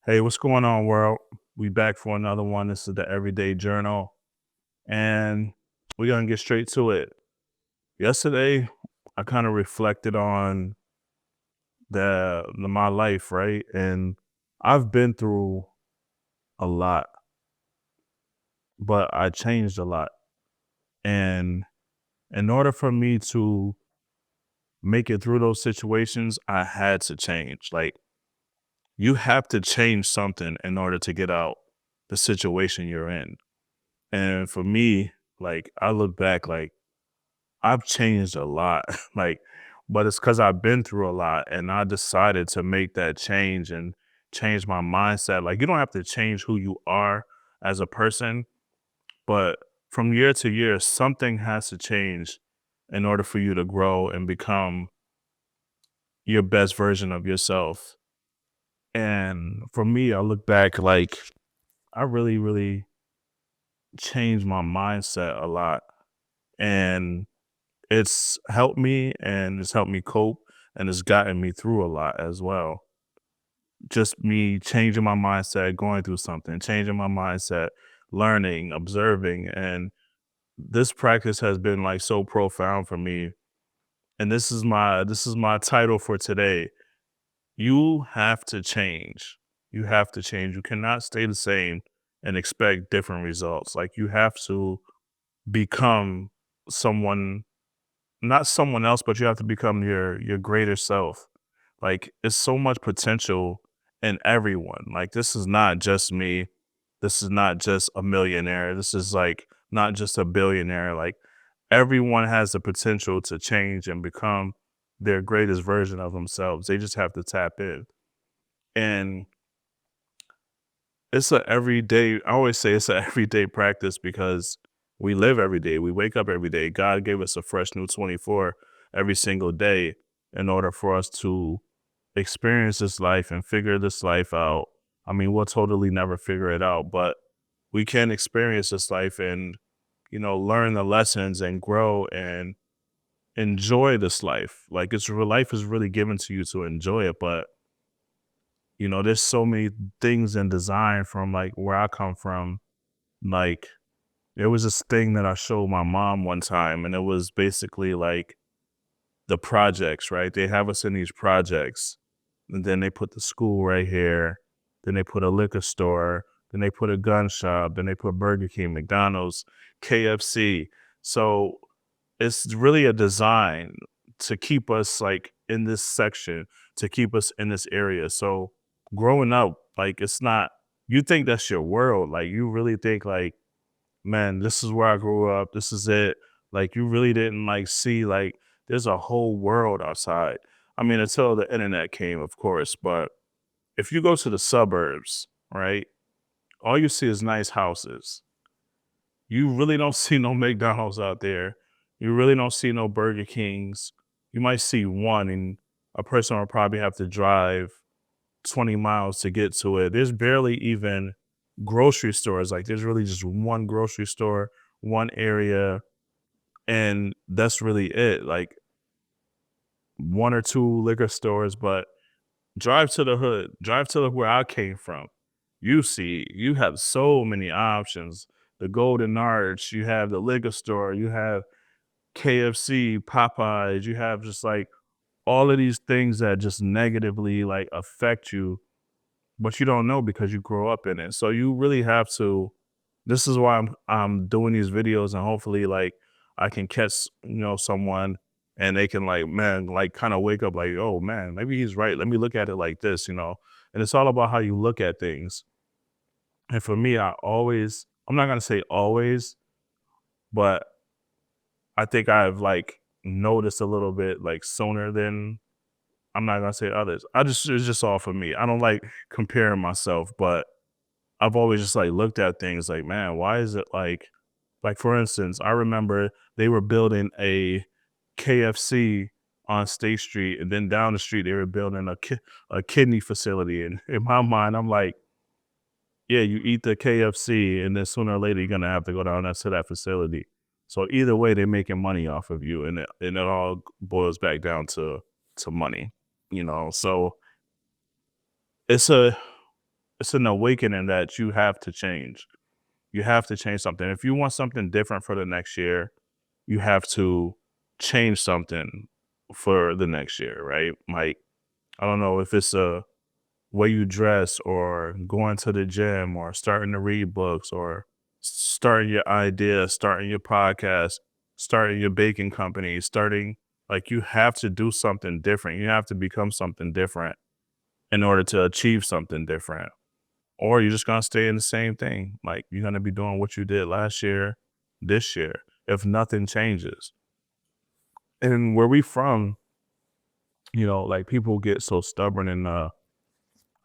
Hey, what's going on, world? We back for another one. This is the Everyday Journal, and we're gonna get straight to it. Yesterday, I kind of reflected on my life, right? And I've been through a lot, but I changed a lot. And in order for me to make it through those situations, I had to change. Like, you have to change something in order to get out the situation you're in. And for me, like, I look back, like, I've changed a lot, like, but it's because 'cause I've been through a lot, and I decided to make that change and change my mindset. Like, you don't have to change who you are as a person, but from year to year, something has to change in order for you to grow and become your best version of yourself. And for me, I look back, like, I really, really changed my mindset a lot, and it's helped me and it's helped me cope and it's gotten me through a lot as well. Just me changing my mindset, going through something, changing my mindset, learning, observing. And this practice has been like so profound for me. And this is my title for today. You have to change. You have to change. You cannot stay the same and expect different results. Like you have to become someone, not someone else, but you have to become your greater self. Like it's so much potential in everyone. Like this is not just me. This is not just a millionaire. This is like not just a billionaire. Like everyone has the potential to change and become their greatest version of themselves. They just have to tap in. And it's a everyday, I always say it's a everyday practice because we live every day. We wake up every day. God gave us a fresh new 24 every single day in order for us to experience this life and figure this life out. I mean, we'll totally never figure it out, but we can experience this life and, learn the lessons and grow and enjoy this life. Like life is really given to you to enjoy it, but there's so many things in design from like where I come from. Like there was this thing that I showed my mom one time, and it was basically like the projects, right? They have us in these projects, and then they put the school right here, then they put a liquor store, then they put a gun shop, then they put Burger King, McDonald's, KFC. So it's really a design to keep us like in this section, to keep us in this area. So growing up, like it's not, you think that's your world. Like you really think like, man, this is where I grew up. This is it. Like you really didn't like see like there's a whole world outside. I mean, until the internet came, of course, but if you go to the suburbs, right, all you see is nice houses. You really don't see no McDonald's out there. You really don't see no Burger Kings. You might see one, and a person will probably have to drive 20 miles to get to it. There's barely even grocery stores. Like there's really just one grocery store, one area, and that's really it. Like one or two liquor stores, but drive to the hood, drive to where I came from. You have so many options. The Golden Arch, you have the liquor store, you have KFC, Popeyes, you have just like all of these things that just negatively like affect you, but you don't know because you grow up in it. So you really have to, this is why I'm doing these videos, and hopefully like I can catch, someone, and they can like, man, like kind of wake up like, oh man, maybe he's right. Let me look at it like this. And it's all about how you look at things. And for me, I'm not gonna say always, but I think I've like noticed a little bit like sooner than, I'm not gonna say others. It's just all for me. I don't like comparing myself, but I've always just like looked at things like, man, why is it like for instance, I remember they were building a KFC on State Street, and then down the street they were building a kidney facility. And in my mind, I'm like, yeah, you eat the KFC, and then sooner or later you're gonna have to go down to that facility. So either way, they're making money off of you, and it all boils back down to money. So it's a it's an awakening that you have to change. You have to change something. If you want something different for the next year, you have to change something for the next year, right? Like, I don't know if it's a way you dress or going to the gym or starting to read books or starting your idea, starting your podcast, starting your baking company, starting like you have to do something different. You have to become something different in order to achieve something different. Or you're just gonna stay in the same thing. Like you're gonna be doing what you did last year, this year, if nothing changes. And where we from, like people get so stubborn and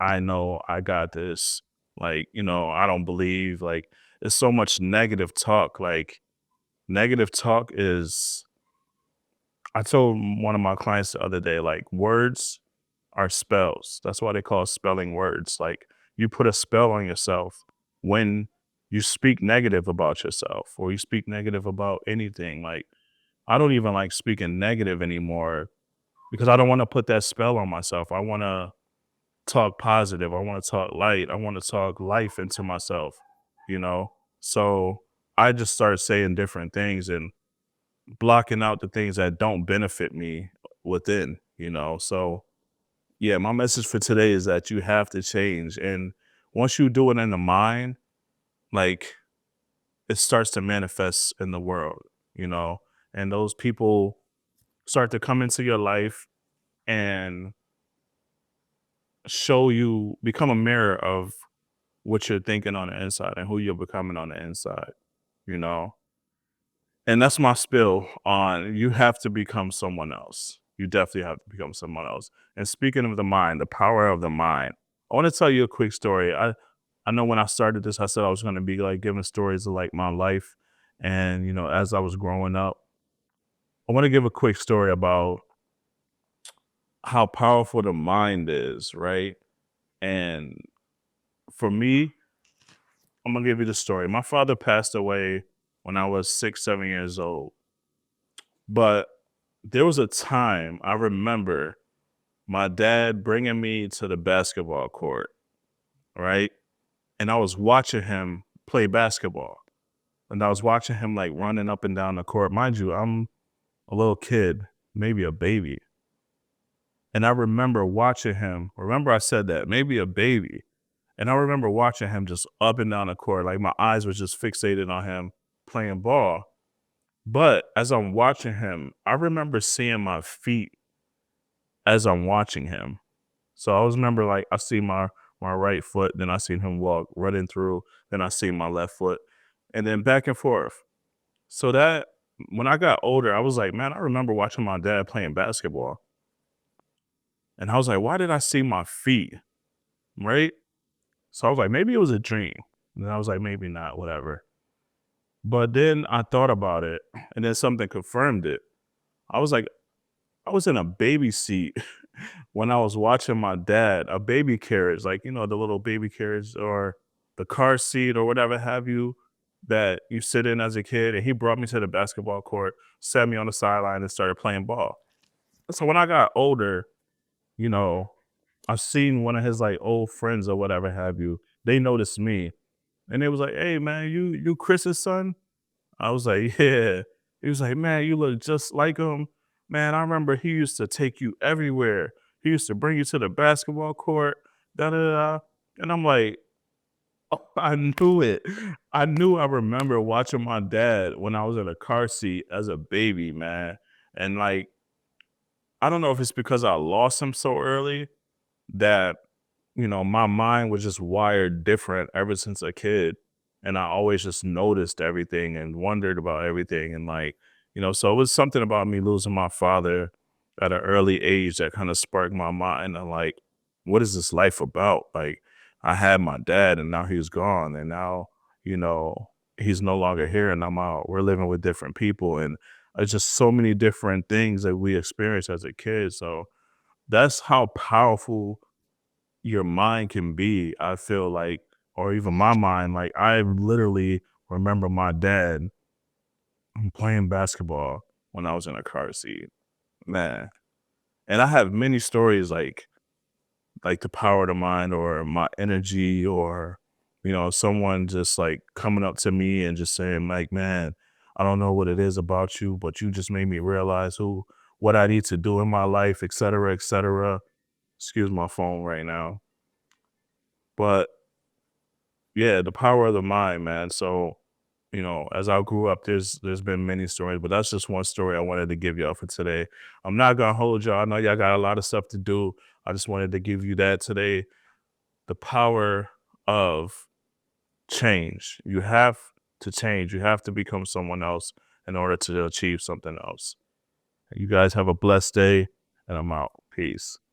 I know I got this. Like, I don't believe like there's so much negative talk. Like negative talk is I told one of my clients the other day, like words are spells. That's why they call spelling words. Like you put a spell on yourself when you speak negative about yourself or you speak negative about anything. Like I don't even like speaking negative anymore because I don't want to put that spell on myself. I want to talk positive. I want to talk light. I want to talk life into myself, you know? So I just started saying different things and blocking out the things that don't benefit me within, So yeah, my message for today is that you have to change. And once you do it in the mind, like it starts to manifest in the world, you know, and those people start to come into your life and show you, become a mirror of what you're thinking on the inside and who you're becoming on the inside, you know? And that's my spill on you have to become someone else. You definitely have to become someone else. And speaking of the mind, the power of the mind, I want to tell you a quick story. I know when I started this, I said I was going to be like giving stories of like my life. And, as I was growing up, I want to give a quick story about how powerful the mind is, right? And for me, I'm gonna give you the story. My father passed away when I was 6, 7 years old. But there was a time I remember my dad bringing me to the basketball court, right? And I was watching him play basketball. And I was watching him like running up and down the court. Mind you, I'm a little kid, maybe a baby. And I remember watching him. Remember, I said that, maybe a baby. And I remember watching him just up and down the court. Like my eyes was just fixated on him playing ball. But as I'm watching him, I remember seeing my feet as I'm watching him. So I always remember like I see my right foot, then I seen him walk running through, then I see my left foot, and then back and forth. So that when I got older, I was like, man, I remember watching my dad playing basketball. And I was like, why did I see my feet? Right? So I was like, maybe it was a dream. And then I was like, maybe not, whatever. But then I thought about it and then something confirmed it. I was like, I was in a baby seat when I was watching my dad, a baby carriage, like, the little baby carriage or the car seat or whatever have you that you sit in as a kid. And he brought me to the basketball court, sat me on the sideline and started playing ball. So when I got older, you know, I've seen one of his like old friends or whatever have you. They noticed me and they was like, hey man, you Chris's son? I was like, yeah. He was like, man, you look just like him. Man, I remember he used to take you everywhere. He used to bring you to the basketball court, da da da. And I'm like, oh, I knew it. I remember watching my dad when I was in a car seat as a baby, man. And like, I don't know if it's because I lost him so early that my mind was just wired different ever since a kid. And I always just noticed everything and wondered about everything. And like, so it was something about me losing my father at an early age that kind of sparked my mind. And like, what is this life about? Like, I had my dad and now he's gone. And now, you know, he's no longer here and I'm out. We're living with different people. And it's just so many different things that we experience as a kid. So that's how powerful your mind can be, I feel like, or even my mind. Like I literally remember my dad playing basketball when I was in a car seat. Man. And I have many stories like like the power of the mind or my energy or, someone just like coming up to me and just saying like, man, I don't know what it is about you, but you just made me realize what I need to do in my life, et cetera, et cetera. Excuse my phone right now. But yeah, the power of the mind, man. So, as I grew up, there's been many stories, but that's just one story I wanted to give y'all for today. I'm not gonna hold y'all. I know y'all got a lot of stuff to do. I just wanted to give you that today. The power of change. You have to change. You have to become someone else in order to achieve something else. You guys have a blessed day, and I'm out. Peace.